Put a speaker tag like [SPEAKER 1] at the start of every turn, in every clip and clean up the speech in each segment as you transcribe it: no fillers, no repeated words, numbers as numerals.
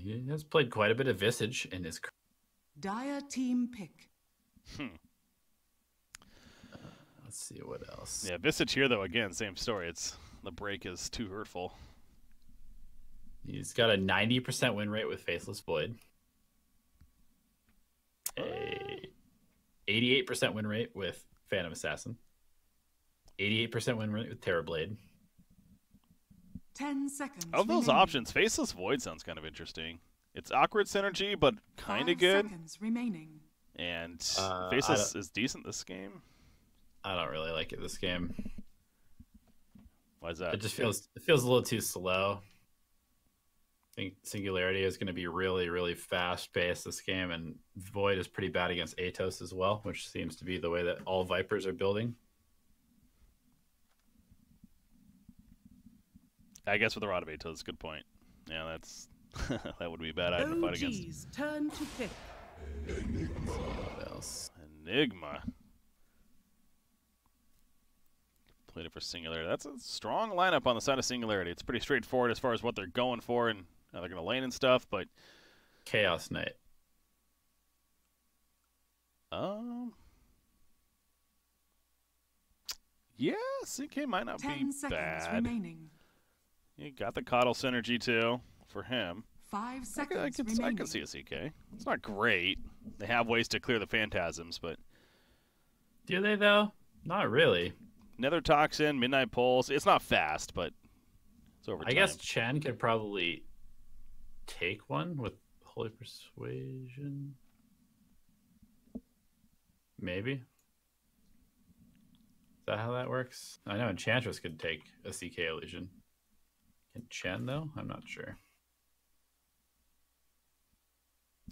[SPEAKER 1] He has played quite a bit of Visage in his.
[SPEAKER 2] Dire team pick.
[SPEAKER 1] Let's see what else.
[SPEAKER 3] Yeah, Visage here though. Again, same story. It's the break is too hurtful.
[SPEAKER 1] He's got a 90% win rate with Faithless Void. A 88% win rate with Phantom Assassin. 88% win rate with Terrorblade.
[SPEAKER 2] 10 seconds.
[SPEAKER 3] Of those
[SPEAKER 2] remaining.
[SPEAKER 3] options, Faceless Void sounds kind of interesting. It's awkward synergy, but kind of
[SPEAKER 2] 5
[SPEAKER 3] good.
[SPEAKER 2] seconds remaining.
[SPEAKER 3] And Faceless is decent this game.
[SPEAKER 1] I don't really like it this game.
[SPEAKER 3] Why is that?
[SPEAKER 1] It feels a little too slow. I think Singularity is going to be really, really fast-paced this game, and Void is pretty bad against Atos as well, which seems to be the way that all Vipers are building.
[SPEAKER 3] I guess with a Rod of Atos, good point. Yeah, that's that would be a bad item to fight against.
[SPEAKER 2] OG's turn to pick.
[SPEAKER 1] What else?
[SPEAKER 3] Enigma. Played it for Singularity. That's a strong lineup on the side of Singularity. It's pretty straightforward as far as what they're going for and how they're going to lane and stuff, but...
[SPEAKER 1] Chaos Knight.
[SPEAKER 3] Yeah, CK might not
[SPEAKER 2] 10
[SPEAKER 3] be
[SPEAKER 2] seconds
[SPEAKER 3] bad.
[SPEAKER 2] remaining.
[SPEAKER 3] You got the Coddle synergy, too, for him.
[SPEAKER 2] 5 seconds
[SPEAKER 3] I
[SPEAKER 2] remaining.
[SPEAKER 3] can see a CK. It's not great. They have ways to clear the Phantasms, but...
[SPEAKER 1] Do they, though? Not really.
[SPEAKER 3] Nether Toxin, Midnight Pulse. It's not fast, but it's over time.
[SPEAKER 1] I guess Chen could probably take one with Holy Persuasion. Maybe. Is that how that works? I know Enchantress could take a CK illusion. Can Chen, though? I'm not sure.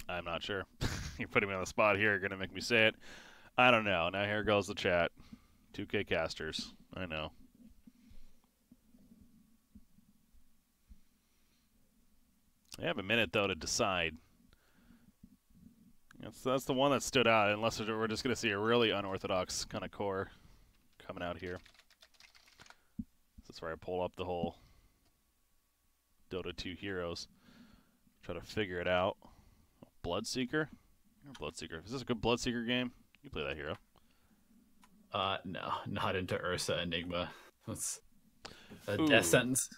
[SPEAKER 3] I'm not sure. You're putting me on the spot here. You're going to make me say it. I don't know. Now here goes the chat. 2K casters. I know. They have a minute, though, to decide. That's the one that stood out, unless we're just going to see a really unorthodox kind of core coming out here. That's where I pull up the whole Dota 2 heroes. Try to figure it out. Bloodseeker? You're a Bloodseeker. Is this a good Bloodseeker game? You play that hero.
[SPEAKER 1] No, not into Ursa Enigma. That's a death sentence.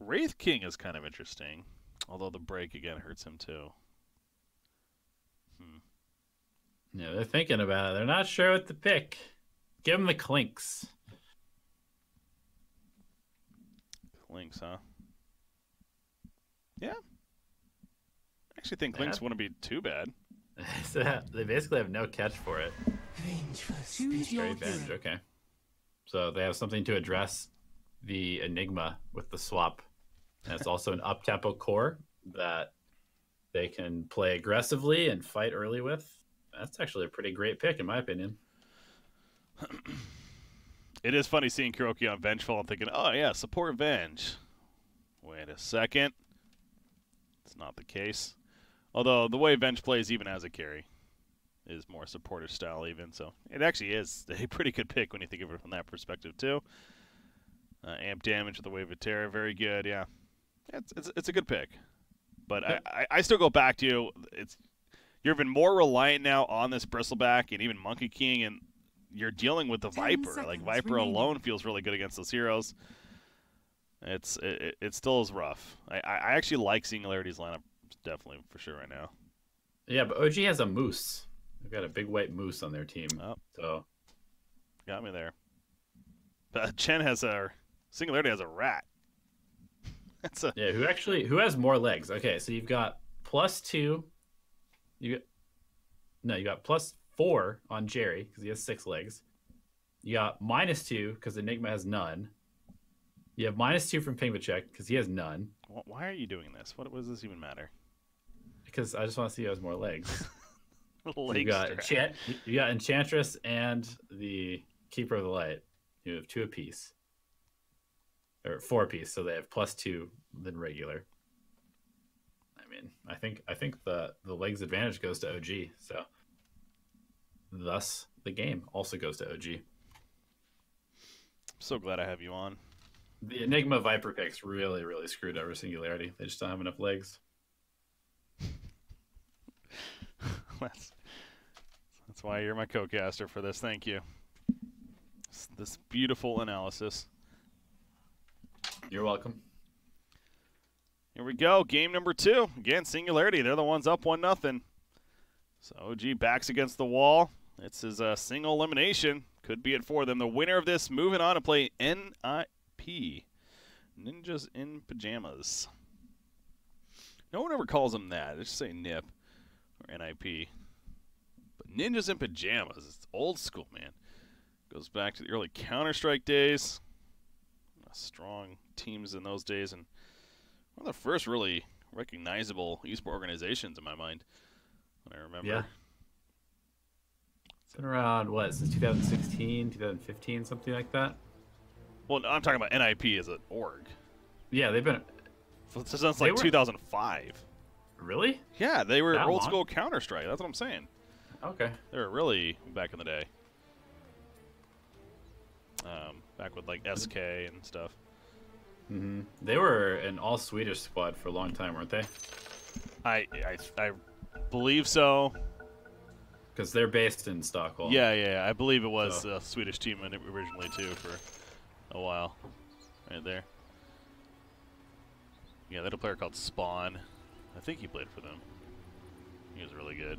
[SPEAKER 3] Wraith King is kind of interesting, although the break again hurts him too.
[SPEAKER 1] Yeah, they're thinking about it. They're not sure what to pick. Give them the Clinks.
[SPEAKER 3] Clinks, huh? Yeah. I actually think Clinks wouldn't be too bad.
[SPEAKER 1] They basically have no catch for it.
[SPEAKER 2] Choose your
[SPEAKER 1] Revenge,
[SPEAKER 2] hero.
[SPEAKER 1] okay. So they have something to address the Enigma with the swap. And it's also an up-tempo core that they can play aggressively and fight early with. That's actually a pretty great pick, in my opinion.
[SPEAKER 3] It is funny seeing Kuroki on Vengeful and thinking, oh yeah, support Venge. Wait a second. It's not the case. Although the way Venge plays even as a carry is more supporter style even, so it actually is a pretty good pick when you think of it from that perspective too. Amp damage with the Wave of Terror, very good, yeah. It's a good pick. But I still go back to you're even more reliant now on this Bristleback and even Monkey King, and you're dealing with the Viper. Like Viper
[SPEAKER 2] remaining.
[SPEAKER 3] alone feels really good against those heroes. It still is rough. I actually like Singularity's lineup definitely for sure right now.
[SPEAKER 1] Yeah, but OG has a moose. They've got a big white moose on their team.
[SPEAKER 3] Oh.
[SPEAKER 1] So
[SPEAKER 3] Got me there. But Singularity has a rat.
[SPEAKER 1] yeah, who has more legs? Okay, so you've got +2. You got +4 on Jerry because he has 6 legs. You got -2 because Enigma has none. You have -2 from Pingvachek because he has none.
[SPEAKER 3] Why are you doing this? What does this even matter?
[SPEAKER 1] Because I just want to see who has more legs.
[SPEAKER 3] Leg
[SPEAKER 1] You got Enchantress and the Keeper of the Light. You have 2 apiece. Or 4 apiece, so they have +2 than regular. I mean, I think the legs advantage goes to OG, so thus the game also goes to OG.
[SPEAKER 3] I'm so glad I have you on.
[SPEAKER 1] The Enigma Viper picks really, really screwed over Singularity. They just don't have enough legs.
[SPEAKER 3] That's why you're my co-caster for this. Thank you. This beautiful analysis.
[SPEAKER 1] You're welcome.
[SPEAKER 3] Here we go. Game number 2. Again, Singularity. They're the ones up 1-0. So OG backs against the wall. It's his single elimination. Could be it for them. The winner of this moving on to play NIP. Ninjas in Pajamas. No one ever calls them that. They just say NIP or NIP. But Ninjas in Pajamas. It's old school, man. Goes back to the early Counter-Strike days. Strong teams in those days. And one of the first really recognizable esport organizations in my mind. I remember.
[SPEAKER 1] Yeah. It's been around, what, since 2016, 2015, something like that?
[SPEAKER 3] Well, I'm talking about NIP as an org.
[SPEAKER 1] Yeah, they've been...
[SPEAKER 3] Since like 2005.
[SPEAKER 1] Really?
[SPEAKER 3] Yeah, they were
[SPEAKER 1] That
[SPEAKER 3] old
[SPEAKER 1] long?
[SPEAKER 3] school Counter-Strike. That's what I'm saying.
[SPEAKER 1] Okay.
[SPEAKER 3] They were really back in the day. Back with like SK and stuff.
[SPEAKER 1] Mm-hmm. They were an all-Swedish squad for a long time, weren't they?
[SPEAKER 3] I believe so.
[SPEAKER 1] Because they're based in Stockholm.
[SPEAKER 3] Yeah, I believe it was a Swedish team originally too for a while. Right there. Yeah, they had a player called Spawn. I think he played for them. He was really good.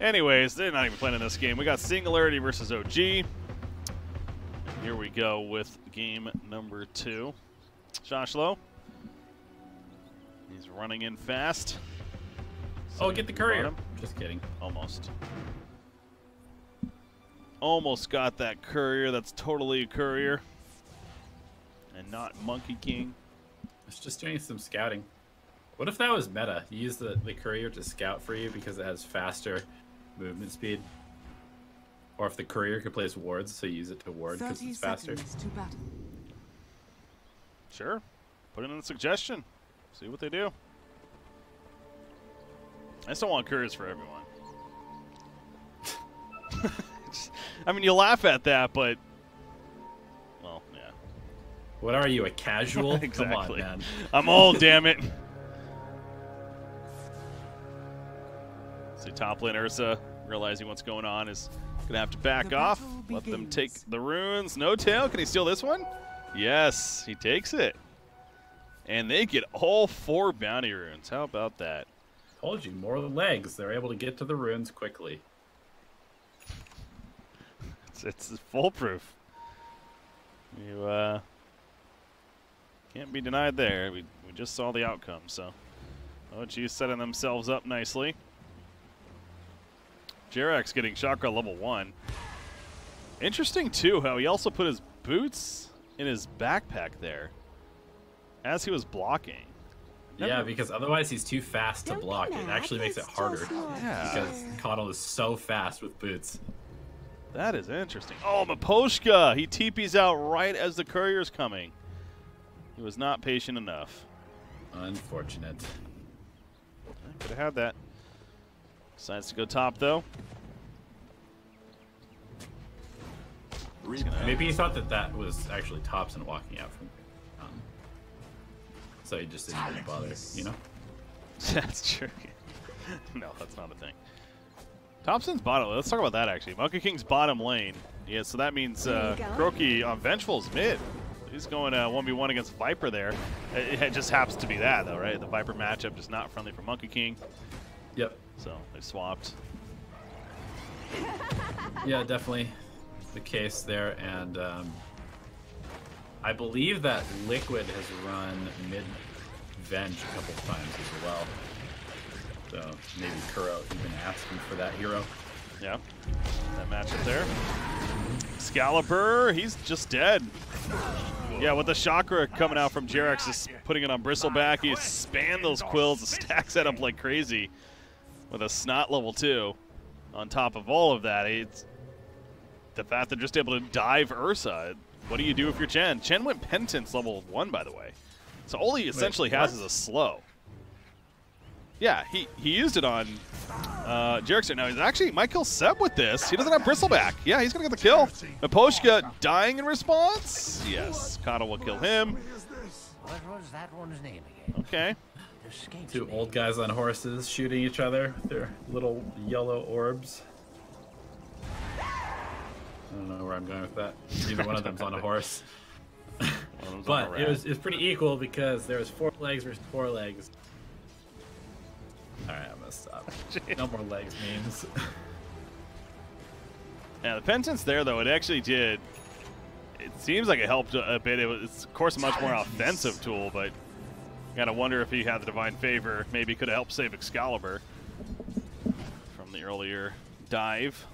[SPEAKER 3] Anyways, they're not even playing in this game. We got Singularity versus OG. And here we go with game number 2. Joshlo. He's running in fast.
[SPEAKER 1] Oh, get the courier.
[SPEAKER 3] Bottom.
[SPEAKER 1] Just kidding.
[SPEAKER 3] Almost. Almost got that courier. That's totally a courier. And not Monkey King.
[SPEAKER 1] It's just doing some scouting. What if that was meta? You use the courier to scout for you because it has faster movement speed? Or if the courier could place wards, so you use it to ward because it's faster.
[SPEAKER 2] To battle.
[SPEAKER 3] Sure. Put in a suggestion. See what they do. I still want couriers for everyone. I mean, you laugh at that, but... Well, yeah.
[SPEAKER 1] What are you, a casual?
[SPEAKER 3] Exactly.
[SPEAKER 1] Come on, man.
[SPEAKER 3] I'm old, damn it. See, top lane Ursa, realizing what's going on, is going to have to back off. Let them take the runes. No tail. Can he steal this one? Yes, he takes it. And they get all 4 bounty runes. How about that?
[SPEAKER 1] Told you, more legs. They're able to get to the runes quickly.
[SPEAKER 3] It's foolproof. You can't be denied there. We just saw the outcome, so OG's setting themselves up nicely. Jarek's getting chakra level 1. Interesting too how he also put his boots in his backpack there as he was blocking.
[SPEAKER 1] Yeah, because otherwise he's too fast to block. It actually makes it harder.
[SPEAKER 3] Yeah.
[SPEAKER 1] Because Connell is so fast with boots.
[SPEAKER 3] That is interesting. Oh, Maposhka! He TP's out right as the courier's coming. He was not patient enough.
[SPEAKER 1] Unfortunate.
[SPEAKER 3] Could have had that. Decides to go top, though.
[SPEAKER 1] Maybe he thought that was actually Thompson walking out from... so he just didn't really bother, you know?
[SPEAKER 3] That's true. No, that's not a thing. Thompson's bottom. Let's talk about that, actually. Monkey King's bottom lane. Yeah, so that means Breaky on Vengeful's mid. He's going 1v1 against Viper there. It just happens to be that, though, right? The Viper matchup just not friendly for Monkey King.
[SPEAKER 1] Yep.
[SPEAKER 3] So they swapped.
[SPEAKER 1] Yeah, definitely the case there. And I believe that Liquid has run mid-Venge a couple of times as well. So maybe Kuro even asking for that hero.
[SPEAKER 3] Yeah, that matchup there. Excalibur, he's just dead. Yeah, with the chakra coming out from Jarex, just putting it on Bristleback. He spanned those quills, the stack set up like crazy with a snot level 2. On top of all of that, it's the fact they're just able to dive Ursa. What do you do if you're Chen? Chen went Penitence level 1, by the way. So all he essentially has is a slow. Yeah, he used it on Jarex. Now, he's actually might kill Seb with this. He doesn't have Bristleback. Yeah, he's going to get the kill. Maposhka dying in response. Yes, Kata will kill him.
[SPEAKER 4] What was that one's name again?
[SPEAKER 3] Okay.
[SPEAKER 2] escapes
[SPEAKER 1] Two
[SPEAKER 2] me.
[SPEAKER 1] old guys on horses shooting each other with their little yellow orbs. I don't know where I'm going with that. Either one of them's on a horse. But it was pretty equal because there was 4 legs versus 4 legs. Alright, I'm gonna stop. No more legs memes.
[SPEAKER 3] Yeah, the penitence there, though, it actually did. It seems like it helped a bit. It was, of course, a much more offensive tool, but you gotta wonder if he had the Divine Favor. Maybe could have helped save Excalibur from the earlier dive.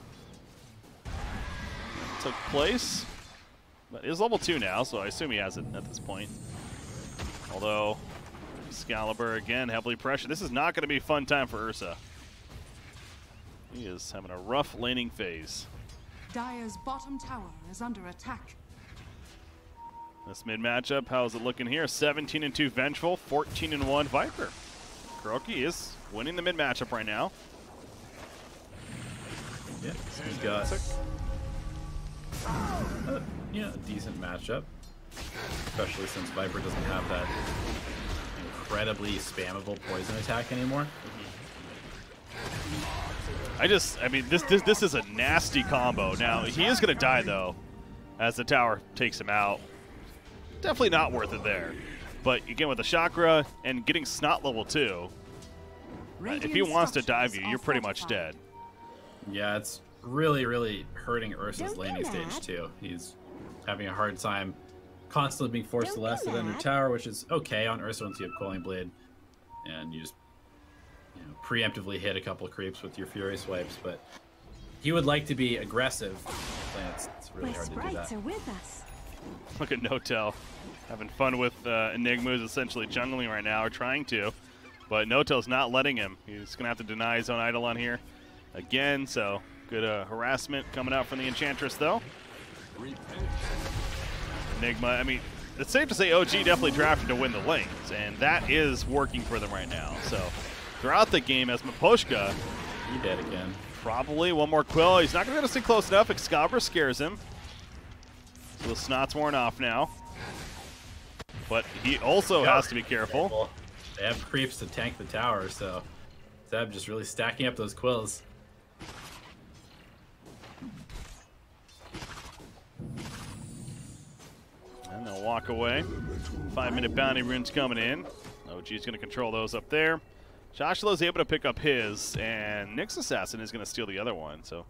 [SPEAKER 3] That took place. But it is level 2 now, so I assume he has it at this point. Although, Excalibur, again, heavily pressured. This is not going to be a fun time for Ursa. He is having a rough laning phase.
[SPEAKER 2] Dire's bottom tower is under attack.
[SPEAKER 3] This mid matchup, how is it looking here? 17-2 Vengeful, 14-1 Viper. Kuroki is winning the mid matchup right now.
[SPEAKER 1] Yeah, he's got a decent matchup, especially since Viper doesn't have that incredibly spammable poison attack anymore.
[SPEAKER 3] I mean, this is a nasty combo. Now he is going to die though, as the tower takes him out. Definitely not worth it there. But again, with the chakra and getting Snot level 2, if he wants to dive you, you're pretty much dead.
[SPEAKER 1] Yeah, it's really hurting Ursa's laning stage too. He's having a hard time constantly being forced to last it under tower, which is okay on Ursa once you have Coiling Blade, and you just preemptively hit a couple of creeps with your Fury swipes. But he would like to be aggressive, and it's really hard to do that.
[SPEAKER 4] Are with us.
[SPEAKER 3] Look at ToW having fun with Enigma, who's essentially jungling right now, or trying to. But ToW's not letting him. He's going to have to deny his own Eidolon here again, so good harassment coming out from the Enchantress, though. Enigma, I mean, it's safe to say OG definitely drafted to win the lanes, and that is working for them right now. So throughout the game, as Miposhka,
[SPEAKER 1] He dead again.
[SPEAKER 3] probably one more Quill. He's not going to stay close enough. Excalibur scares him. So the Snot's worn off now. But he also has to be careful.
[SPEAKER 1] They have creeps to tank the tower, so Zeb just really stacking up those quills.
[SPEAKER 3] And they'll walk away. 5-minute bounty runes coming in. OG's going to control those up there. Joshula's able to pick up his, and Nyx Assassin is going to steal the other one. So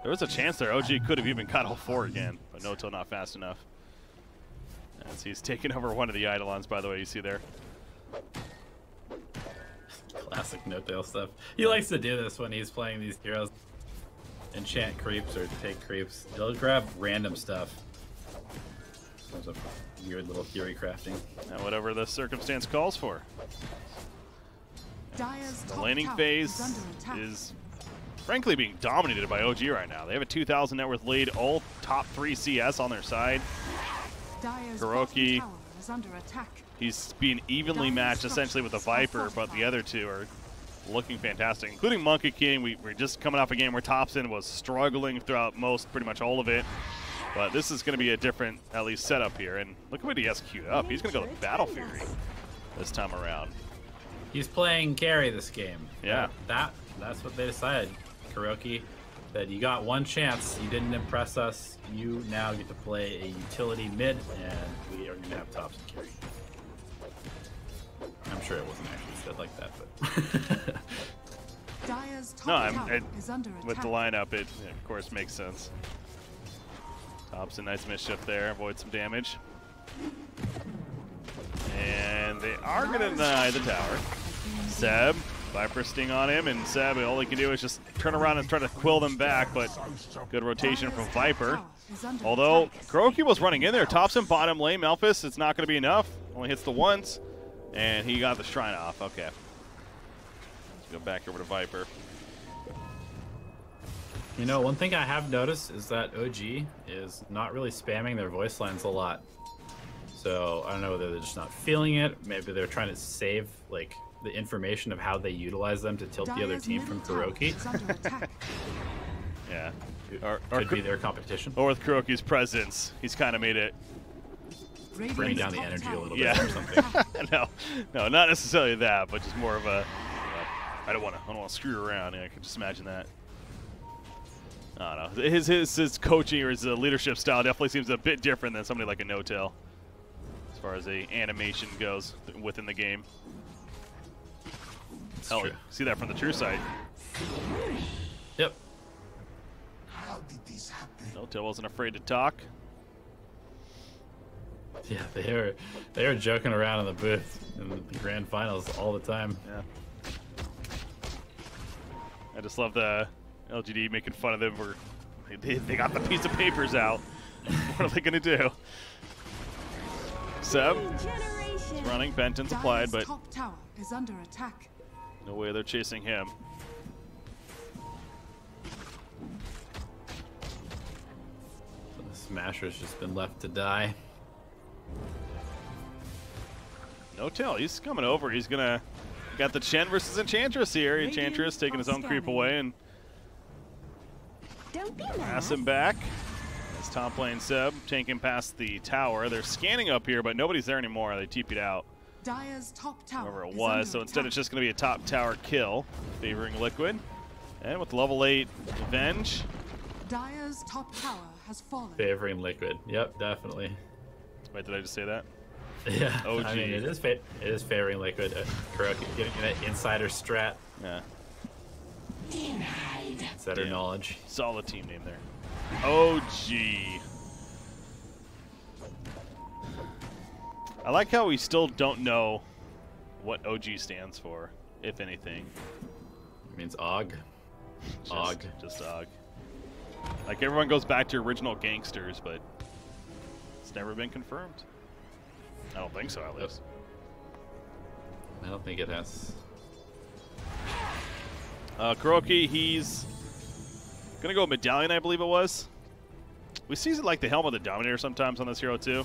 [SPEAKER 3] there was a chance there. OG could have even got all 4 again, but ToW not fast enough. As he's taking over one of the Eidolons, by the way, you see there.
[SPEAKER 1] Classic ToW stuff. He likes to do this when he's playing these heroes. Enchant creeps or take creeps. He'll grab random stuff. There's a weird little Fury crafting.
[SPEAKER 3] And whatever the circumstance calls for.
[SPEAKER 2] Dire's
[SPEAKER 3] The
[SPEAKER 2] top
[SPEAKER 3] laning
[SPEAKER 2] tower
[SPEAKER 3] phase
[SPEAKER 2] is under attack.
[SPEAKER 3] is frankly being dominated by OG right now. They have a 2,000 net worth lead, all top 3 CS on their side.
[SPEAKER 2] Dire's
[SPEAKER 3] Kuroki,
[SPEAKER 2] bottom tower is under attack.
[SPEAKER 3] he's being evenly matched essentially with the Viper, but the other two are looking fantastic, including Monkey King. We're just coming off a game where Thompson was struggling throughout pretty much all of it. But this is going to be a different, at least, setup here. And look at what he has queued up. He's going to go with Battle Fury this time around.
[SPEAKER 1] He's playing carry this game.
[SPEAKER 3] Yeah.
[SPEAKER 1] That's what they decided. Kuroki, that you got one chance. You didn't impress us. You now get to play a utility mid, and we are going to have tops and carry. I'm sure it wasn't actually said like that, but...
[SPEAKER 2] Dire's top
[SPEAKER 3] No,
[SPEAKER 2] tower is under attack.
[SPEAKER 3] with the lineup, it of course makes sense. Thompson, nice mischief there, avoid some damage. And they are going to deny the tower. Seb, Viper Sting on him, and Seb, all he can do is just turn around and try to quill them back, but good rotation from Viper. Although, Kuroki was running in there. Thompson, bottom lane, Melphis, it's not going to be enough. Only hits the once, and he got the Shrine off. Okay. Let's go back over to Viper.
[SPEAKER 1] You know, one thing I have noticed is that OG is not really spamming their voice lines a lot. So I don't know whether they're just not feeling it. Maybe they're trying to save like the information of how they utilize them to tilt the other team from Kuroki.
[SPEAKER 3] Yeah.
[SPEAKER 1] Could be their competition.
[SPEAKER 3] Or with Kuroki's presence, he's kind of made it
[SPEAKER 1] bring down the energy a little bit
[SPEAKER 3] Yeah.
[SPEAKER 1] or something.
[SPEAKER 3] no, not necessarily that, but just more of a. I don't want to screw around. I can just imagine that. I don't know. His coaching or his leadership style definitely seems a bit different than somebody like a No-Tail, as far as the animation goes within the game. Hell, see that from the true side.
[SPEAKER 1] Yep.
[SPEAKER 3] No-Tail wasn't afraid to talk.
[SPEAKER 1] Yeah, they were joking around in the booth in the grand finals all the time.
[SPEAKER 3] Yeah. I just love the LGD making fun of them. They got the piece of papers out. What are they gonna do? Seb is running. Benton's applied, but
[SPEAKER 2] top tower is under attack.
[SPEAKER 3] no way they're chasing him.
[SPEAKER 1] The Smasher's just been left to die.
[SPEAKER 3] No-Tail, he's coming over. He's gonna got the Chen versus Enchantress here. Enchantress taking his own creep away and pass him back. It's top lane Seb taking past the tower. They're scanning up here, but nobody's there anymore. They TP'd out.
[SPEAKER 2] Dire's top tower
[SPEAKER 3] Whoever it
[SPEAKER 2] is
[SPEAKER 3] was.
[SPEAKER 2] under
[SPEAKER 3] So instead,
[SPEAKER 2] attack.
[SPEAKER 3] it's just going to be a top tower kill, favoring Liquid. And with level 8 Avenge.
[SPEAKER 2] Dire's top tower has fallen.
[SPEAKER 1] Favoring Liquid. Yep, definitely.
[SPEAKER 3] Wait, did I just say that?
[SPEAKER 1] Yeah.
[SPEAKER 3] OG.
[SPEAKER 1] I mean, it is favoring Liquid. Kuroki getting an insider strat.
[SPEAKER 3] Yeah.
[SPEAKER 1] Insider knowledge.
[SPEAKER 3] Solid team name there. OG. I like how we still don't know what OG stands for, if anything.
[SPEAKER 1] It means Og. Og.
[SPEAKER 3] Just Og. Like, everyone goes back to original gangsters, but it's never been confirmed. I don't think so, at least.
[SPEAKER 1] I don't think it has.
[SPEAKER 3] Kuroki, he's gonna go Medallion, I believe it was. We see like the Helm of the Dominator sometimes on this hero too,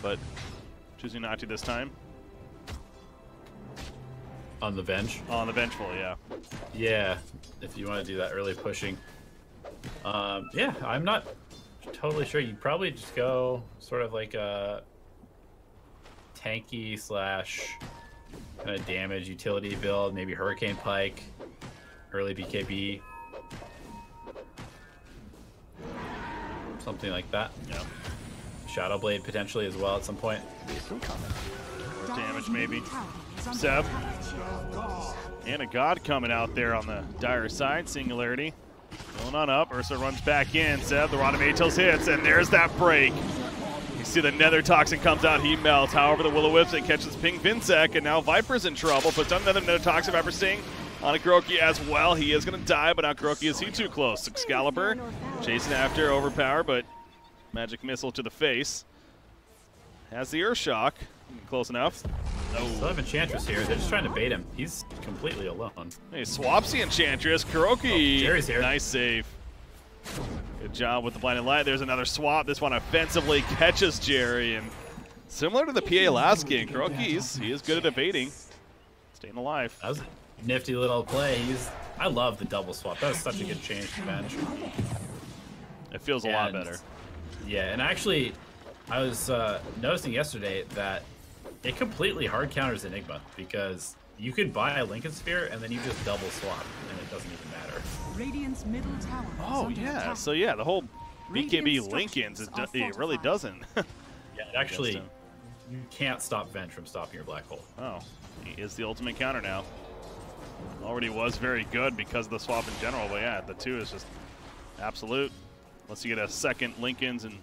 [SPEAKER 3] but choosing not to this time.
[SPEAKER 1] On the bench?
[SPEAKER 3] On the Vengeful, yeah.
[SPEAKER 1] Yeah, if you want to do that early pushing. Yeah, I'm not totally sure. You'd probably just go sort of like a tanky slash kind of damage utility build, maybe Hurricane Pike, early BKB. Something like that.
[SPEAKER 3] Yeah.
[SPEAKER 1] Shadow Blade potentially as well at some point.
[SPEAKER 3] More damage maybe.
[SPEAKER 2] Tower is under
[SPEAKER 3] Seb.
[SPEAKER 2] attack.
[SPEAKER 3] And a God coming out there on the dire side. Singularity. Going on up. Ursa runs back in. Seb, the Rod of Matos hits, and there's that break. You see the Nether Toxin comes out. He melts. However, the Will-O-Wisp and catches Ping Vinsec, and now Viper's in trouble. Puts on another Nether Toxin. Viper Sting on a Kuroki as well. He is going to die, but now Kuroki, is he too close? Excalibur chasing after, overpower, but magic missile to the face. Has the Earth Shock. Close enough.
[SPEAKER 1] Still have Enchantress here. They're just trying to bait him. He's completely alone.
[SPEAKER 3] Hey, swaps the Enchantress. Kuroki.
[SPEAKER 1] Jerry's here.
[SPEAKER 3] Nice save. Good job with the blinding light. There's another swap. This one offensively catches Jerry. And similar to the PA last game, Kuroki, he is good at evading. Staying alive.
[SPEAKER 1] That was a nifty little play. I love the double swap. That was such a good change to bench.
[SPEAKER 3] It feels a lot better.
[SPEAKER 1] Yeah, and actually, I was noticing yesterday that it completely hard counters Enigma because you could buy a Lincoln Sphere and then you just double swap and it doesn't even matter.
[SPEAKER 2] Radiant's middle tower is
[SPEAKER 3] Oh,
[SPEAKER 2] under
[SPEAKER 3] yeah.
[SPEAKER 2] attack.
[SPEAKER 3] So, yeah, the whole BKB
[SPEAKER 2] Radiant
[SPEAKER 3] Lincolns,
[SPEAKER 2] structures
[SPEAKER 3] it
[SPEAKER 2] are
[SPEAKER 3] really
[SPEAKER 2] fortified.
[SPEAKER 3] doesn't.
[SPEAKER 1] Yeah, actually, you can't stop Venge from stopping your black hole.
[SPEAKER 3] Oh, he is the ultimate counter now. Already was very good because of the swap in general, but yeah, the 2 is just absolute. Unless you get a second Lincolns and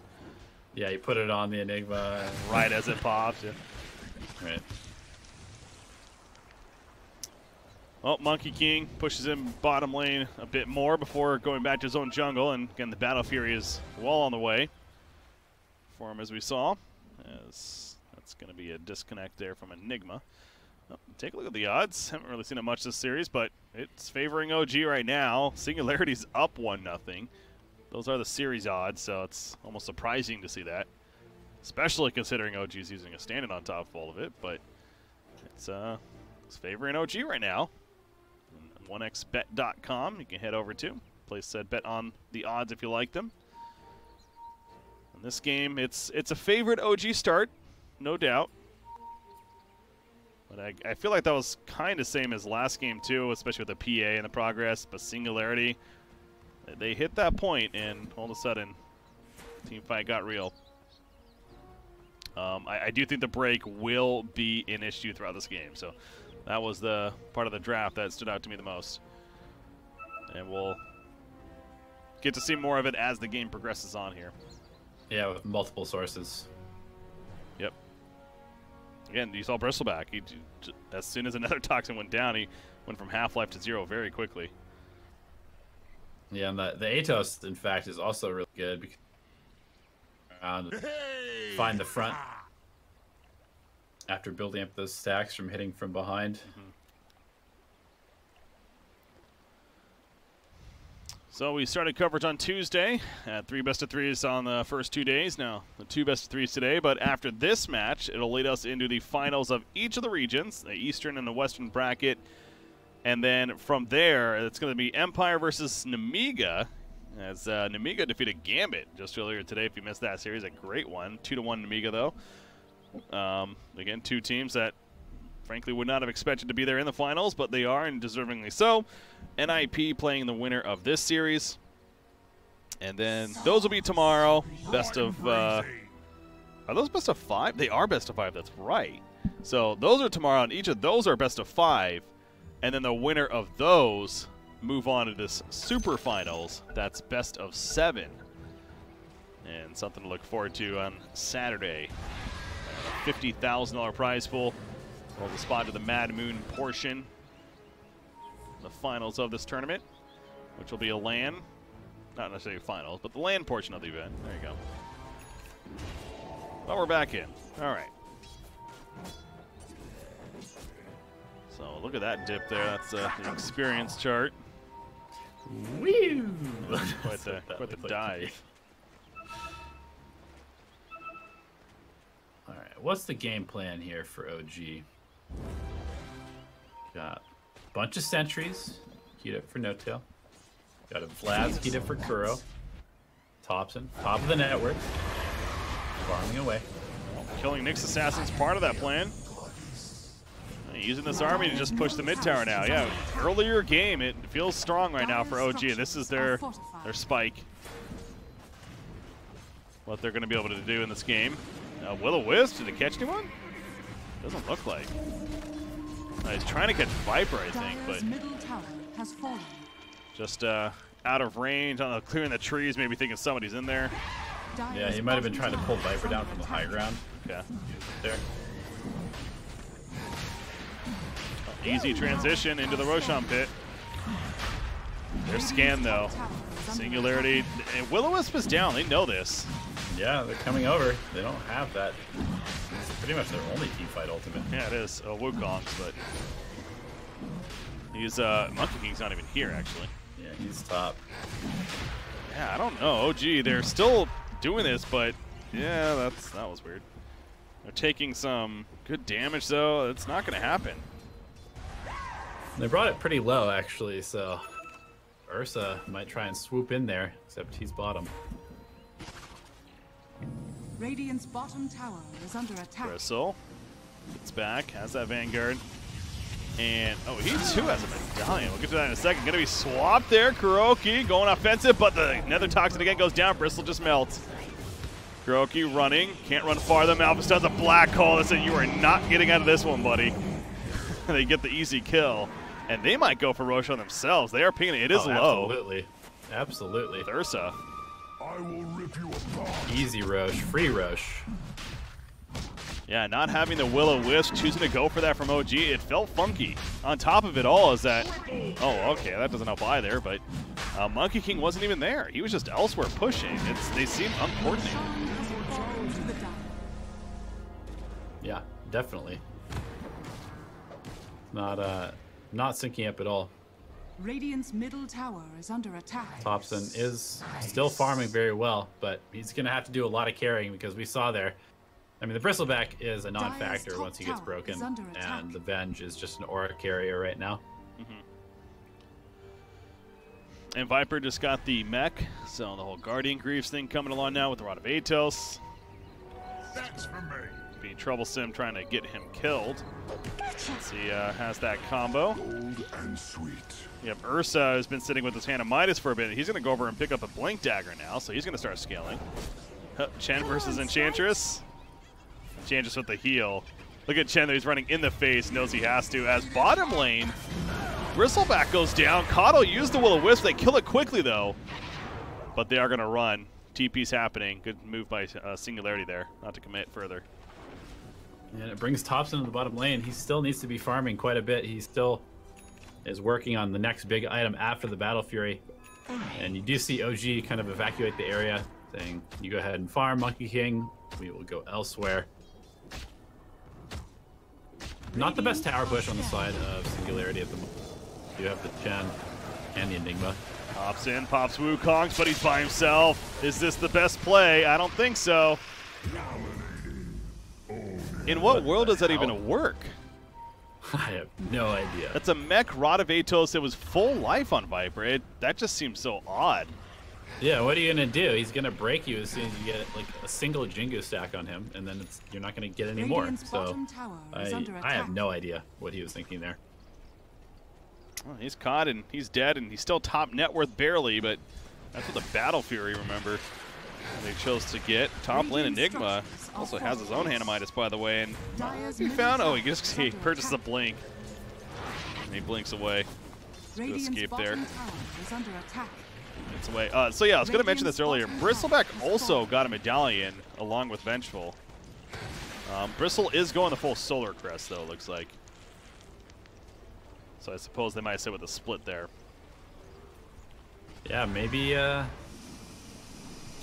[SPEAKER 1] Yeah, you put it on the Enigma. And
[SPEAKER 3] right as it pops. Yeah.
[SPEAKER 1] Right.
[SPEAKER 3] Well, Monkey King pushes him bottom lane a bit more before going back to his own jungle, and again, the Battle Fury is well on the way for him, as we saw. As that's going to be a disconnect there from Enigma. Oh, take a look at the odds. Haven't really seen it much this series, but it's favoring OG right now. Singularity's up 1-0. Those are the series odds, so it's almost surprising to see that, especially considering OG's using a standing on top of all of it. But it's favoring OG right now. 1xbet.com, you can head over to. Place said bet on the odds if you like them. In this game, it's a favorite OG start. no doubt. But I feel like that was kind of same as last game too, especially with the PA and the progress. But Singularity, they hit that point, and all of a sudden, team fight got real. I do think the break will be an issue throughout this game. So that was the part of the draft that stood out to me the most. And we'll get to see more of it as the game progresses on here.
[SPEAKER 1] Yeah, with multiple sources.
[SPEAKER 3] Yep. Again, you saw Bristleback. As soon as another toxin went down, he went from half-life to 0 very quickly.
[SPEAKER 1] Yeah, and the Atos, in fact, is also really good because find the front after building up those stacks from hitting from behind.
[SPEAKER 3] So we started coverage on Tuesday. Had 3 best-of-3s on the first 2 days. Now, the 2 best-of-3s today. But after this match, it'll lead us into the finals of each of the regions, the Eastern and the Western bracket. And then from there, it's going to be Empire versus Nemiga, as Nemiga defeated Gambit just earlier today. If you missed that series, a great one. 2-1 Nemiga, though. Again, 2 teams that frankly would not have expected to be there in the finals, but they are, and deservingly so. NIP playing the winner of this series. And then those will be tomorrow. Best of... are those best of 5? They are best of 5, that's right. So those are tomorrow, and each of those are best of 5. And then the winner of those move on to this Super Finals. That's best of 7. And something to look forward to on Saturday. $50,000 prize pool. Hold the spot to the Mad Moon portion. The finals of this tournament, which will be a LAN. Not necessarily finals, but the LAN portion of the event. There you go. Well, we're back in. All right. So look at that dip there. That's the experience chart.
[SPEAKER 1] Woo!
[SPEAKER 3] Quite the dive.
[SPEAKER 1] All right, what's the game plan here for OG? Got a bunch of sentries keyed up for No-Tail. Got a Vlad keyed up for Kuro. Thompson, top of the network. Farming away.
[SPEAKER 3] Killing Nick's assassin's part of that plan. Using this army to just push the mid tower now. Yeah, earlier game, it feels strong right now for OG. This is their spike. What they're going to be able to do in this game. Will-O-Wisp, did it catch anyone? Doesn't look like. He's trying to catch Viper, I think, but just out of range on clearing the trees, maybe thinking somebody's in there.
[SPEAKER 1] Yeah, he might have been trying to pull Viper down from the high ground.
[SPEAKER 3] Okay.
[SPEAKER 1] There.
[SPEAKER 3] Easy transition into the Roshan pit. They're scanned, though. Singularity. And Will-O-Wisp is down. They know this.
[SPEAKER 1] Yeah, they're coming over. They don't have that. It's pretty much their only team fight ultimate.
[SPEAKER 3] Yeah, it is. Wukong's, but he's Monkey King's not even here, actually.
[SPEAKER 1] Yeah, he's top.
[SPEAKER 3] Yeah, I don't know. OG, they're still doing this, but yeah, that was weird. They're taking some good damage, though. It's not going to happen.
[SPEAKER 1] They brought it pretty low, actually, so Ursa might try and swoop in there, except he's bottom.
[SPEAKER 2] Radiant's bottom tower is under attack.
[SPEAKER 3] Bristle gets back, has that Vanguard. And, oh, he too has a medallion. We'll get to that in a second. Gonna be swapped there. Kuroki going offensive, but the Nether Toxin again goes down. Bristle just melts. Kuroki running, can't run farther. Malphus does a black hole. That said, you are not getting out of this one, buddy. They get the easy kill. And they might go for Roshan themselves. They are pinging it. It is low.
[SPEAKER 1] Absolutely. Absolutely.
[SPEAKER 3] With Ursa.
[SPEAKER 4] I will rip you apart.
[SPEAKER 1] Easy Roche. Free Roche.
[SPEAKER 3] Yeah, not having the Will-O-Wisp, choosing to go for that from OG, it felt funky. On top of it all is that, oh, okay, that doesn't help either, but Monkey King wasn't even there. He was just elsewhere pushing. They seem uncoordinated.
[SPEAKER 1] Yeah, definitely. Not syncing up at all.
[SPEAKER 2] Radiant's middle tower is under attack.
[SPEAKER 1] Thompson is still farming very well, but he's going to have to do a lot of carrying because we saw there. I mean, the Bristleback is a non-factor once he gets broken, and the Venge is just an aura carrier right now.
[SPEAKER 3] And Viper just got the mech, so the whole Guardian Greaves thing coming along now with the Rod of Atos.
[SPEAKER 4] That's for me.
[SPEAKER 3] be troublesome trying to get him killed. He has that combo.
[SPEAKER 4] Old and sweet.
[SPEAKER 3] You have Ursa, who's been sitting with his hand of Midas for a bit. He's going to go over and pick up a Blink Dagger now, so he's going to start scaling. Chen versus Enchantress. Enchantress with the heal. Look at Chen, though. He's running in the face, knows he has to. As bottom lane, Bristleback goes down. Caudle used the Will-O-Wisp. They kill it quickly, though. But they are going to run. TP's happening. Good move by Singularity there, not to commit further.
[SPEAKER 1] And it brings Thompson to the bottom lane. He still needs to be farming quite a bit. He still is working on the next big item after the Battle Fury. And you do see OG kind of evacuate the area, saying, you go ahead and farm, Monkey King. We will go elsewhere. Not the best tower push on the side of Singularity at the moment. You have the Chen and the Enigma.
[SPEAKER 3] Pops in, pops Wukongs, but he's by himself. Is this the best play? I don't think so. In what world does that even work?
[SPEAKER 1] I have no idea.
[SPEAKER 3] That's a mech Rotavatos that was full life on Viper. That just seems so odd.
[SPEAKER 1] Yeah, what are you going to do? He's going to break you as soon as you get like a single Jingu stack on him, and then you're not going to get any more. So I have no idea what he was thinking there.
[SPEAKER 3] Well, he's caught and he's dead, and he's still top net worth barely, but that's what the Battle Fury, remember, they chose to get. Top lane Enigma also has his own hand of Midas, by the way, and he found, he purchased a blink, and he blinks away. To escape there. It's away. So yeah, I was going to mention this earlier. Bristleback also got a medallion along with Vengeful. Bristle is going the full Solar Crest, though, it looks like. So I suppose they might sit with a split there.
[SPEAKER 1] Yeah, maybe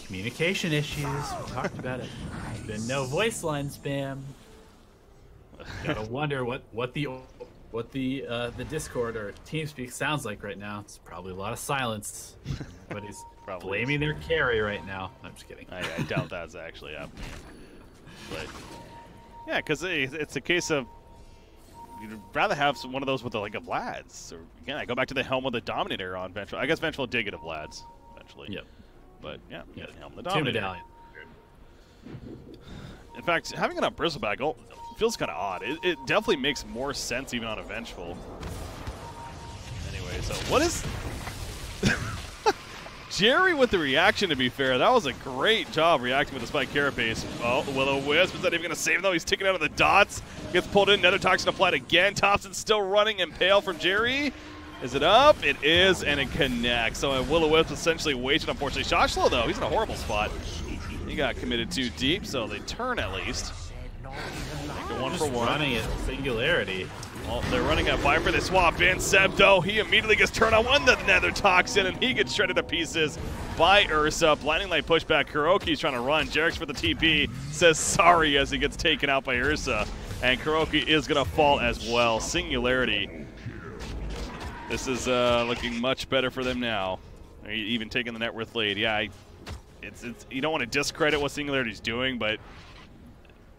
[SPEAKER 1] communication issues. We talked about it. There's been no voice line spam. Gotta wonder what the Discord or TeamSpeak sounds like right now. It's probably a lot of silence. But he's blaming their carry right now. I'm just kidding.
[SPEAKER 3] I doubt that's actually happening. But yeah, because it's a case of you'd rather have one of those with like a Vlad's. Or again, I go back to the Helm with the Dominator on Vengeful. I guess Vengeful did get a Vlad's eventually.
[SPEAKER 1] Yep.
[SPEAKER 3] But yeah, Helm the
[SPEAKER 1] Two
[SPEAKER 3] Dominator.
[SPEAKER 1] medallions.
[SPEAKER 3] In fact, having it on Bristleback feels kind of odd. It definitely makes more sense even on a Vengeful. Anyway, so what is... Jerry with the reaction, to be fair. That was a great job reacting with the Spike Carapace. Oh, Will-O-Wisp. Is that even going to save him, though? He's ticking out of the dots. Gets pulled in. Nether Toxin applied again. Thompson still running and pale from Jerry. Is it up? It is, and it connects. So Will-O-Wisp essentially wasted, unfortunately. Shoshlo, though, he's in a horrible spot. He got committed too deep, so they turn at least. Make it 1 for 1.
[SPEAKER 1] Running at Singularity.
[SPEAKER 3] Well, they're running at Viper. They swap in. Seb, though, he immediately gets turned on one the Nether Toxin, and he gets shredded to pieces by Ursa. Blinding Light pushback. Kuroki's trying to run. Jarek's for the TP. Says sorry as he gets taken out by Ursa. And Kuroki is going to fall as well. Singularity. This is looking much better for them now. Even taking the net worth lead. Yeah, you don't want to discredit what Singularity's doing, but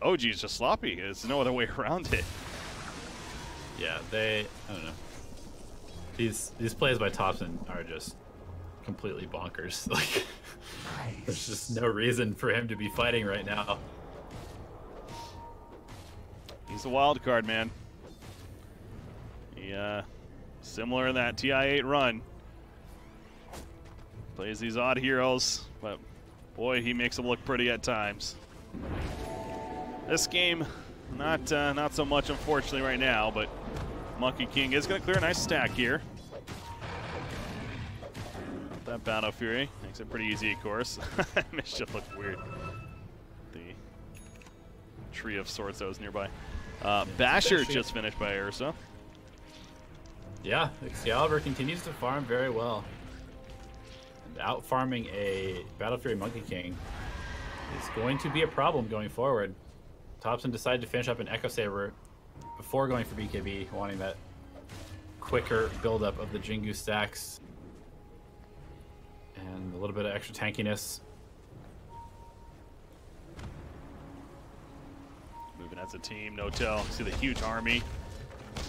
[SPEAKER 3] OG is just sloppy. There's no other way around it.
[SPEAKER 1] Yeah, I don't know. These plays by Thompson are just completely bonkers. Like, there's just no reason for him to be fighting right now.
[SPEAKER 3] He's a wild card, man. He, similar in that TI-8 run. Plays these odd heroes, but boy, he makes them look pretty at times. This game, not so much, unfortunately, right now, but Monkey King is going to clear a nice stack here. That Battle Fury makes it pretty easy, of course. Mischief looked weird. The tree of sorts that was nearby. Basher just finished by Ursa.
[SPEAKER 1] Yeah, Excalibur continues to farm very well. And out farming a Battle Fury Monkey King is going to be a problem going forward. Thompson decided to finish up an Echo Saber before going for BKB, wanting that quicker buildup of the Jingu stacks and a little bit of extra tankiness.
[SPEAKER 3] Moving as a team, no tell. See the huge army.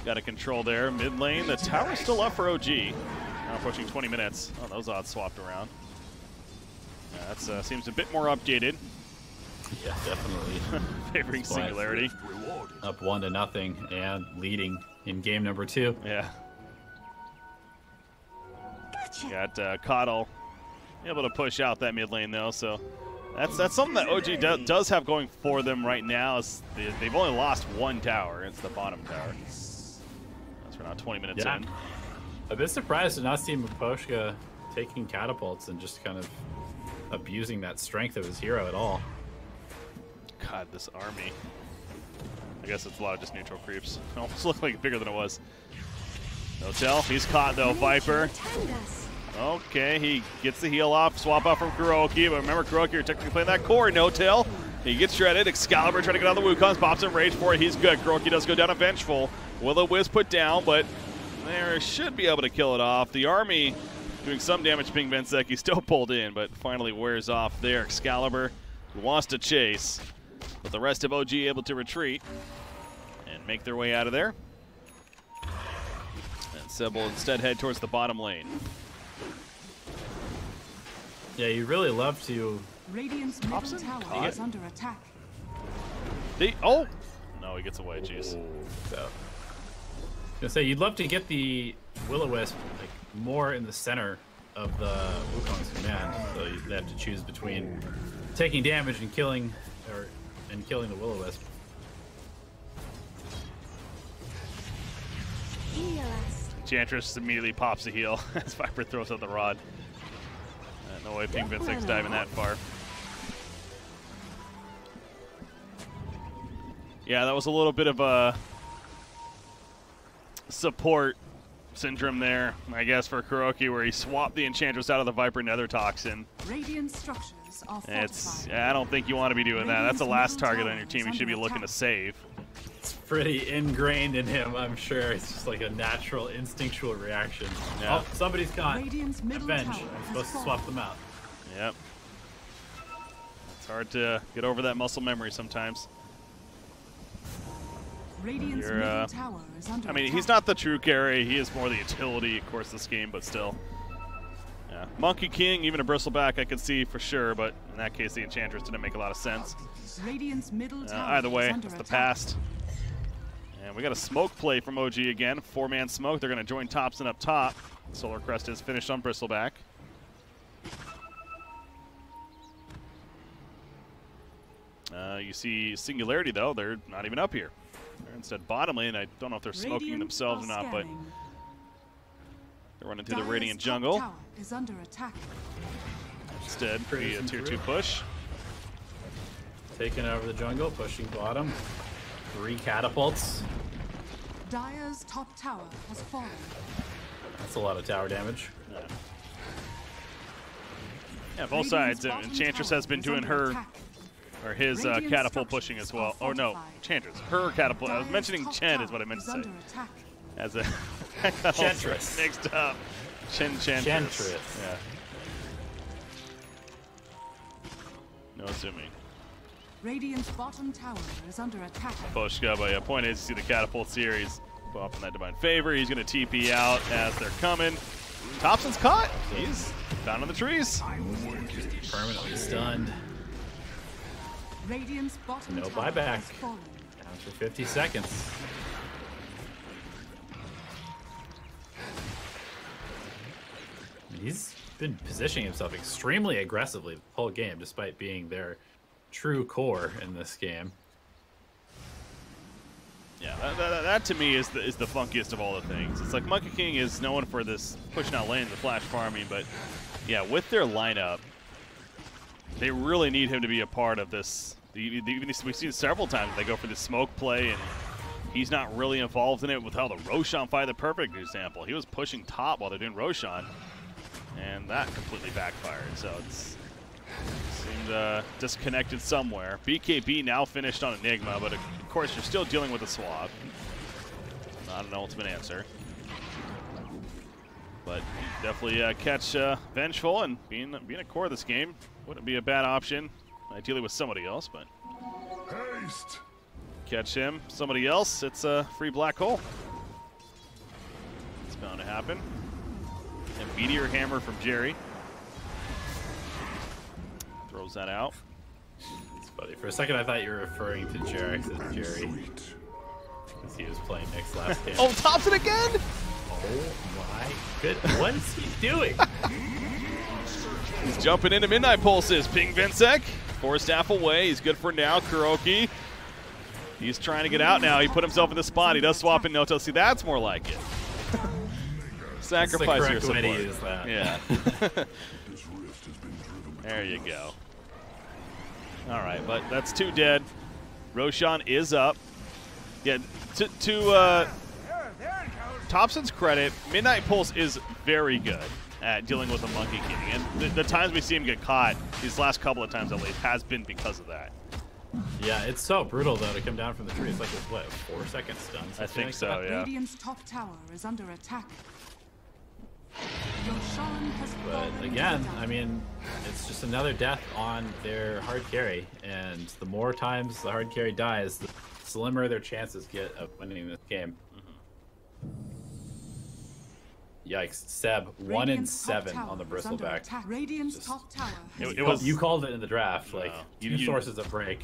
[SPEAKER 3] Got a control there. Mid lane, the tower's still up for OG. Now approaching 20 minutes. Oh, those odds swapped around. Yeah, that seems a bit more updated.
[SPEAKER 1] Yeah, definitely.
[SPEAKER 3] favoring Singularity.
[SPEAKER 1] Up 1-0 and leading in game number 2.
[SPEAKER 3] Yeah. Got Coddle able to push out that mid lane though, so that's something that OG does have going for them right now. Is they've only lost 1 tower. It's the bottom tower. That's for now 20 minutes in.
[SPEAKER 1] A bit surprised to not see Miposhka taking catapults and just kind of abusing that strength of his hero at all.
[SPEAKER 3] God, this army. I guess it's a lot of just neutral creeps. It almost looked like bigger than it was. No tell. He's caught though, Viper. Okay, he gets the heal off, swap out from Kuroki, but remember Kuroki, you're technically playing that core, no tail. He gets shredded. Excalibur trying to get out of the Wukongs, pops in rage for it. He's good. Kuroki does go down a Vengeful. Will-O-Wisp put down, but there should be able to kill it off. The army doing some damage to Ping Vensek. He's still pulled in, but finally wears off there. Excalibur wants to chase, but the rest of OG able to retreat and make their way out of there. And Seb will instead head towards the bottom lane.
[SPEAKER 1] Yeah, you really love to.
[SPEAKER 2] Radiant's middle tower is under attack.
[SPEAKER 3] Oh! No, he gets away, jeez.
[SPEAKER 1] So, I was gonna say, you'd love to get the Will-O-Wisp like more in the center of the Wukong's command, so you have to choose between taking damage and killing the Will-O-Wisp.
[SPEAKER 3] Enchantress immediately pops a heal as Viper throws out the rod. No way Ping Vensec's diving that far. Yeah, that was a little bit of a support syndrome there, I guess, for Kuroki, where he swapped the Enchantress out of the Viper Nether Toxin.
[SPEAKER 2] Radiant structures are fortified.
[SPEAKER 3] I don't think you want to be doing that. That's the last target on your team you should be looking to save.
[SPEAKER 1] It's pretty ingrained in him, I'm sure. It's just like a natural, instinctual reaction.
[SPEAKER 3] Yeah.
[SPEAKER 1] Oh, somebody's got
[SPEAKER 2] Radiant's middle
[SPEAKER 1] Avenge.
[SPEAKER 2] tower
[SPEAKER 1] I'm
[SPEAKER 2] has
[SPEAKER 1] supposed to
[SPEAKER 2] fallen.
[SPEAKER 1] swap them out.
[SPEAKER 3] Yep. It's hard to get over that muscle memory sometimes.
[SPEAKER 2] Radiant's middle tower is under
[SPEAKER 3] I mean,
[SPEAKER 2] attack.
[SPEAKER 3] he's not the true carry. He is more the utility, of course, this game, but still. Yeah. Monkey King, even a Bristleback, I could see for sure, but in that case, the Enchantress didn't make a lot of sense.
[SPEAKER 2] Radiant's middle tower
[SPEAKER 3] Either way,
[SPEAKER 2] is under
[SPEAKER 3] it's the
[SPEAKER 2] attack.
[SPEAKER 3] past. And we got a smoke play from OG again. 4-man smoke. They're going to join Thompson up top. Solar Crest is finished on Bristleback. You see Singularity, though. They're not even up here. They're instead bottom lane. I don't know if they're smoking
[SPEAKER 2] Radiant
[SPEAKER 3] themselves or
[SPEAKER 2] are
[SPEAKER 3] not, but
[SPEAKER 2] scanning.
[SPEAKER 3] they're running through the
[SPEAKER 2] Dire's
[SPEAKER 3] Radiant
[SPEAKER 2] top
[SPEAKER 3] jungle.
[SPEAKER 2] tower is under attack.
[SPEAKER 3] Instead, be a tier 2 push.
[SPEAKER 1] Taking over the jungle, pushing bottom. 3 catapults.
[SPEAKER 2] Dire's top tower has fallen.
[SPEAKER 1] That's a lot of tower damage.
[SPEAKER 3] Yeah, both sides. Enchantress has been doing her, or his catapult pushing as well. Oh no, Enchantress. Her catapult. I was mentioning Chen is what I meant to say. As a
[SPEAKER 1] Enchantress.
[SPEAKER 3] mixed up. Enchantress. Yeah. No assuming.
[SPEAKER 2] Radiant's bottom tower is under attack.
[SPEAKER 3] Pushka, but yeah, point is, you see the catapult series. Off in that divine favor. He's going to TP out as they're coming. Thompson's caught. He's down in the trees.
[SPEAKER 1] Permanently stunned.
[SPEAKER 2] Radiant's bottom
[SPEAKER 1] No
[SPEAKER 2] tower
[SPEAKER 1] buyback.
[SPEAKER 2] has fallen.
[SPEAKER 1] Down for 50 seconds. He's been positioning himself extremely aggressively the whole game, despite being their true core in this game.
[SPEAKER 3] Yeah, that to me is the funkiest of all the things. It's like Monkey King is known for this pushing out lanes, the flash farming, but yeah, with their lineup, they really need him to be a part of this. We've seen several times they go for the smoke play, and he's not really involved in it. With how the Roshan fight, the perfect example. He was pushing top while they're doing Roshan, and that completely backfired. So it's seemed disconnected somewhere. BKB now finished on Enigma, but of course you're still dealing with a swap. Not an ultimate answer. But definitely catch Vengeful, and being a core of this game wouldn't be a bad option. Ideally with somebody else, but
[SPEAKER 4] Haste.
[SPEAKER 3] catch him, somebody else, it's a free black hole. It's bound to happen. And Meteor Hammer from Jerry. Throws that out.
[SPEAKER 1] funny. For a second, I thought you were referring to Jarex as Jerry. Because he was playing Nick's last game.
[SPEAKER 3] Oh, tops it again!
[SPEAKER 1] Oh my good. What is he doing?
[SPEAKER 3] He's jumping into Midnight Pulses. Ping Vinsec. 4 staff away. He's good for now. Kuroki. He's trying to get out now. He put himself in the spot. He does swap in no-tail. See, that's more like it. Sacrifice your support.
[SPEAKER 1] Way to use that.
[SPEAKER 3] Yeah. There you go. All right, but that's 2 dead. Roshan is up. Yeah, to Thompson's credit, Midnight Pulse is very good at dealing with a Monkey King. And the times we see him get caught, these last couple of times at least, has been because of that.
[SPEAKER 1] Yeah, it's so brutal, though, to come down from the tree. It's like, what, 4-second stuns?
[SPEAKER 3] I think so,
[SPEAKER 1] that.
[SPEAKER 3] yeah.
[SPEAKER 2] Radiant's top tower is under attack. Your Shan has fallen
[SPEAKER 1] But
[SPEAKER 2] to
[SPEAKER 1] again,
[SPEAKER 2] the
[SPEAKER 1] I mean, it's just another death on their hard carry. And the more times the hard carry dies, the slimmer their chances get of winning this game. Yikes. Seb, 1 in 7 on the Bristleback.
[SPEAKER 2] Radiant's top tower.
[SPEAKER 1] You called it in the draft. Like,
[SPEAKER 3] you
[SPEAKER 1] sources of break.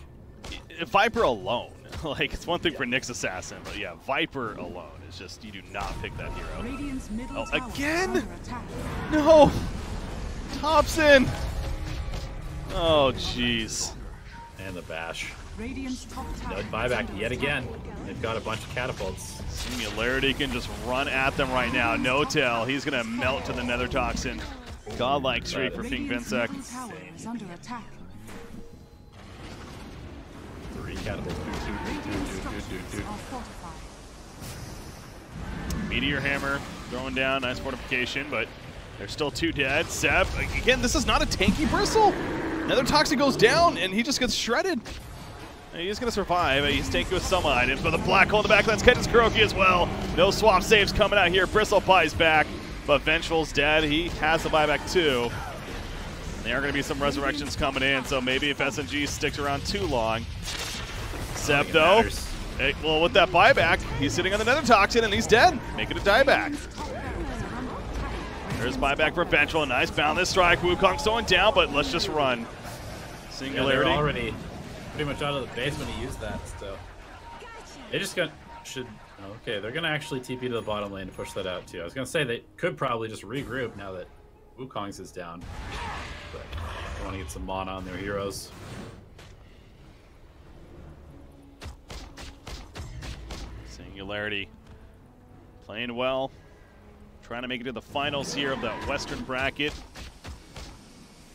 [SPEAKER 3] Viper alone. Like, it's one thing for Nick's Assassin, but yeah, Viper alone is just, you do not pick that hero.
[SPEAKER 2] Radiant's middle
[SPEAKER 3] Oh,
[SPEAKER 2] tower
[SPEAKER 3] again?
[SPEAKER 2] is under attack.
[SPEAKER 3] No! Thompson! Oh, jeez.
[SPEAKER 1] And the bash.
[SPEAKER 2] Radiant's top tower
[SPEAKER 1] No buyback yet again. They've got a bunch of catapults.
[SPEAKER 3] Singularity can just run at them right now. No tail. He's going to melt to the Nether Toxin. Godlike streak for Ping
[SPEAKER 2] Radiant's
[SPEAKER 3] Vinsec.
[SPEAKER 2] middle tower is under attack.
[SPEAKER 1] 3 catapults.
[SPEAKER 2] Radiant structures are fortified.
[SPEAKER 3] Meteor Hammer throwing down. Nice fortification, but there's still 2 dead. Seb, again, this is not a tanky Bristle. Nether Toxin goes down, and he just gets shredded. He's going to survive. He's tanky with some items, but the black hole in the back lens catches Kuroki as well. No swap saves coming out here. Bristle buys back, but Vengeful's dead. He has the buyback too. And there are going to be some resurrections coming in, so maybe if SNG sticks around too long. Seb, though, well, with that buyback, he's sitting on the Nether Toxin, and he's dead. Make it a dieback. There's buyback for Vengeful. Nice boundless strike. Wukong's going down, but let's just run. Singularity.
[SPEAKER 1] Yeah, already pretty much out of the base when he used that, so. They just okay, they're gonna actually TP to the bottom lane to push that out too. I was gonna say they could probably just regroup now that Wukong's is down. But they want to get some mana on their heroes.
[SPEAKER 3] Singularity playing well. Trying to make it to the finals here of that Western bracket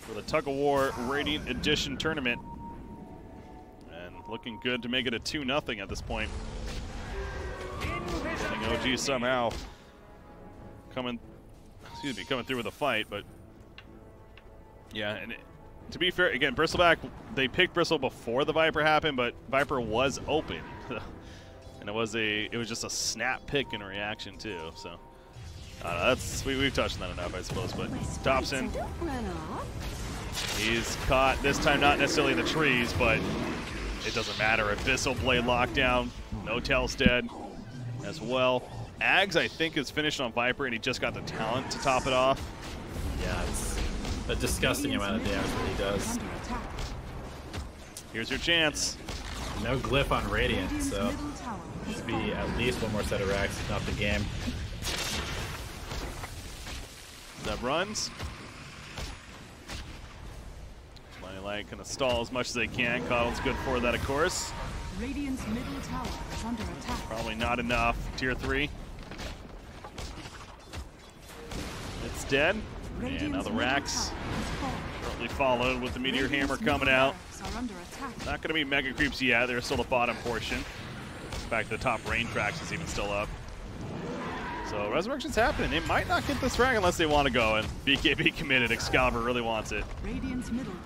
[SPEAKER 3] for the Tug of War Radiant Edition tournament. And looking good to make it a 2-0 at this point. Getting OG somehow coming through with a fight, but yeah, and to be fair, again, Bristleback, they picked Bristle before the Viper happened, but Viper was open. And it was just a snap pick in reaction too, so we've touched on that enough, I suppose. But Thompson, he's caught this time, not necessarily in the trees, but it doesn't matter. Abyssal Blade lockdown, no tail's dead as well. Ags, I think, is finished on Viper, and he just got the talent to top it off.
[SPEAKER 1] Yeah, it's a disgusting amount of damage that he does.
[SPEAKER 3] Here's your chance.
[SPEAKER 1] No glyph on Radiant, so should be at least one more set of racks, if not the game.
[SPEAKER 3] That runs. Light gonna stall as much as they can. Coddle's good for that, of course.
[SPEAKER 2] Radiant's middle tower is under attack.
[SPEAKER 3] Probably not enough. Tier 3. It's dead. And now the racks shortly followed with the Meteor Hammer coming out. Not going to be Mega Creeps yet. They're still the bottom portion. In fact, the top rain tracks is even still up. So Resurrection's happening. They might not get this frag unless they want to go. And BKB committed. Excalibur really wants it.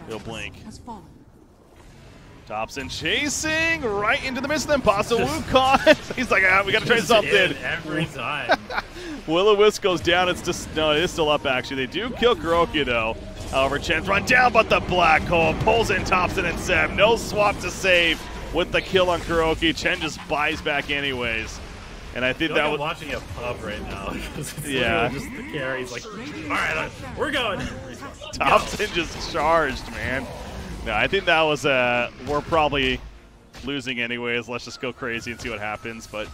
[SPEAKER 3] He'll blink. Thompson chasing right into the midst of them. Pasta Wukong. He's like, we got to try something.
[SPEAKER 1] Every time.
[SPEAKER 3] Will-O-Wisp goes down. It's just, no, it is still up, actually. They do kill Kuroki, though. However, Chen's run down, but the black hole pulls in Thompson and Seb. No swap to save with the kill on Kuroki. Chen just buys back anyways. And I think that was
[SPEAKER 1] watching a pub right now.
[SPEAKER 3] Yeah.
[SPEAKER 1] Just the carry's like, all right, we're going.
[SPEAKER 3] Thompson just charged, man. No, I think that was we're probably losing anyways. Let's just go crazy and see what happens. But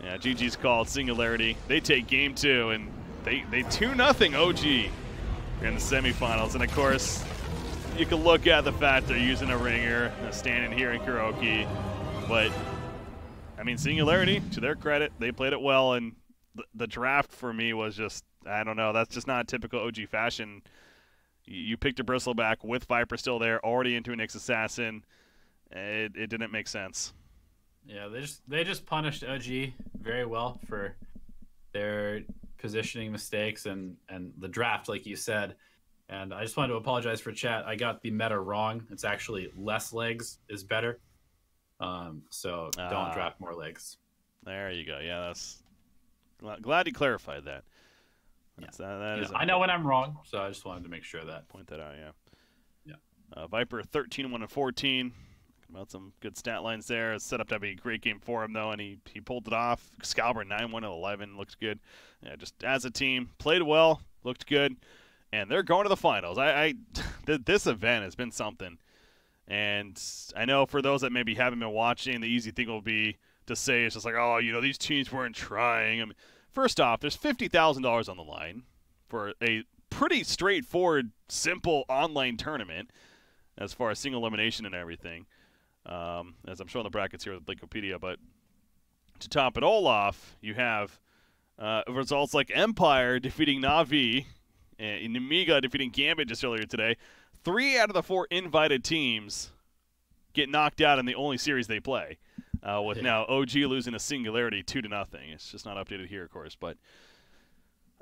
[SPEAKER 3] yeah, GG's called. Singularity. They take game 2, and they 2-0 OG in the semifinals. And of course, you can look at the fact they're using a ringer, standing here in Kuroki. But I mean, Singularity, to their credit, they played it well. And the draft for me was just, I don't know, that's just not a typical OG fashion. You picked a Bristleback with Viper still there, already into an Nyx Assassin. It didn't make sense.
[SPEAKER 1] Yeah, they just punished OG very well for their positioning mistakes and the draft, like you said. And I just wanted to apologize for chat. I got the meta wrong. It's actually less legs is better. So don't draft more legs.
[SPEAKER 3] There you go. Yeah, that's glad you clarified that. That is
[SPEAKER 1] I know when I'm wrong, so I just wanted to make sure that.
[SPEAKER 3] Point that out, yeah. Viper 13-1-14. About some good stat lines there. It's set up to be a great game for him, though, and he pulled it off. Excalibur 9-1-11 looked good. Yeah, just as a team, played well, looked good, and they're going to the finals. This event has been something, and I know for those that maybe haven't been watching, the easy thing will be to say it's just like, oh, these teams weren't trying. I mean, first off, there's $50,000 on the line for a pretty straightforward, simple online tournament as far as single elimination and everything, as I'm showing the brackets here with Wikipedia. But to top it all off, you have results like Empire defeating Na'Vi, and Nemiga defeating Gambit just earlier today. 3 out of the 4 invited teams get knocked out in the only series they play. With now OG losing a Singularity 2-0. It's just not updated here, of course. But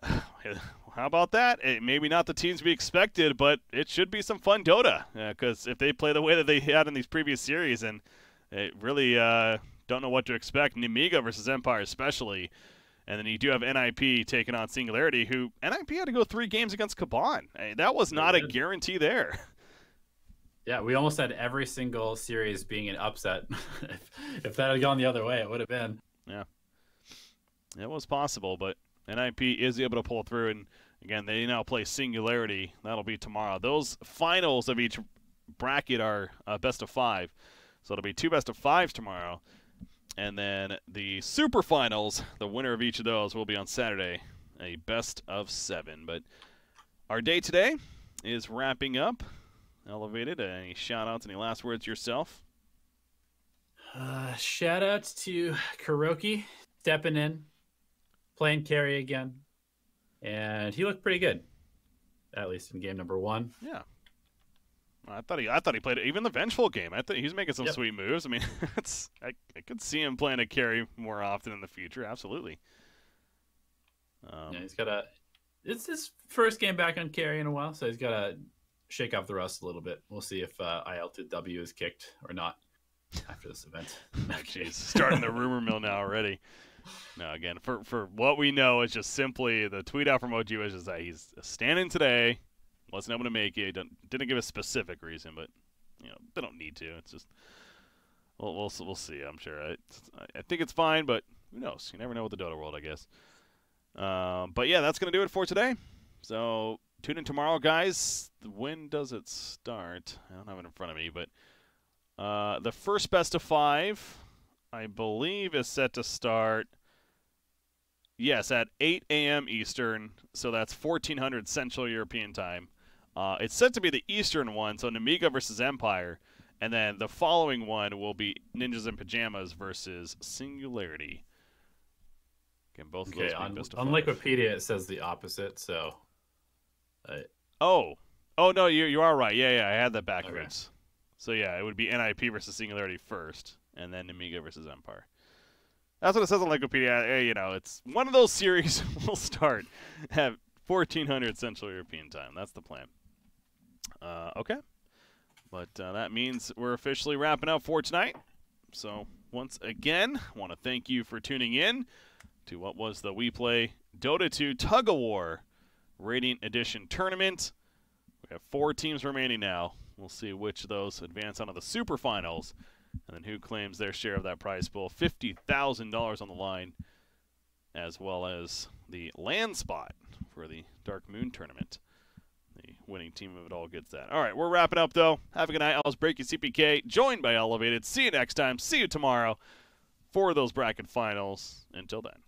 [SPEAKER 3] how about that? Maybe not the teams we expected, but it should be some fun Dota. Because if they play the way that they had in these previous series, and it really don't know what to expect. Nemiga versus Empire especially. And then you do have NIP taking on Singularity, who NIP had to go 3 games against Kaban. That was not a guarantee there.
[SPEAKER 1] Yeah, we almost had every single series being an upset. If that had gone the other way, it would have been.
[SPEAKER 3] Yeah, it was possible, but NIP is able to pull through. And again, they now play Singularity. That'll be tomorrow. Those finals of each bracket are best of 5, so it'll be 2 best of 5s tomorrow. And then the super finals, the winner of each of those will be on Saturday, a best of 7. But our day today is wrapping up. Elevated. Any shout-outs, any last words yourself?
[SPEAKER 1] Shout-outs to Kuroki stepping in, playing carry again. And he looked pretty good, at least in game number 1.
[SPEAKER 3] Yeah. I thought he played even the Vengeful game. I thought he's making some sweet moves. I mean, I could see him playing a carry more often in the future. Absolutely.
[SPEAKER 1] Yeah, he's got it's his first game back on carry in a while, so he's got to shake off the rust a little bit. We'll see if IL2W is kicked or not after this event.
[SPEAKER 3] Jeez, starting the rumor mill now already. No, again, for what we know, it's just simply the tweet out from OG was just that he's standing today. Wasn't able to make it. Didn't give a specific reason, but they don't need to. It's just we'll see. I'm sure. I think it's fine, but who knows? You never know with the Dota world, I guess. But yeah, that's gonna do it for today. So tune in tomorrow, guys. When does it start? I don't have it in front of me, but the first best of 5, I believe, is set to start. Yes, at 8 a.m. Eastern, so that's 1400 Central European Time. It's set to be the Eastern one, so Nemiga versus Empire, and then the following one will be Ninjas in Pajamas versus Singularity. Again, both of those being best of 5.
[SPEAKER 1] On Wikipedia, it says the opposite, so...
[SPEAKER 3] Oh no, you are right. Yeah, I had that backwards. Okay. So yeah, it would be NIP versus Singularity first, and then Nemiga versus Empire. That's what it says on Wikipedia. It's one of those series will start at 1400 Central European Time. That's the plan. Okay. But that means we're officially wrapping up for tonight. So once again, I want to thank you for tuning in to what was the WePlay Dota 2 Tug of War Radiant Edition Tournament. We have 4 teams remaining now. We'll see which of those advance onto the Super Finals, and then who claims their share of that prize pool. $50,000 on the line, as well as the land spot for the Dark Moon Tournament. The winning team of it all gets that. All right, we're wrapping up, though. Have a good night. I was Breaky CPK, joined by Elevated. See you next time. See you tomorrow for those bracket finals. Until then.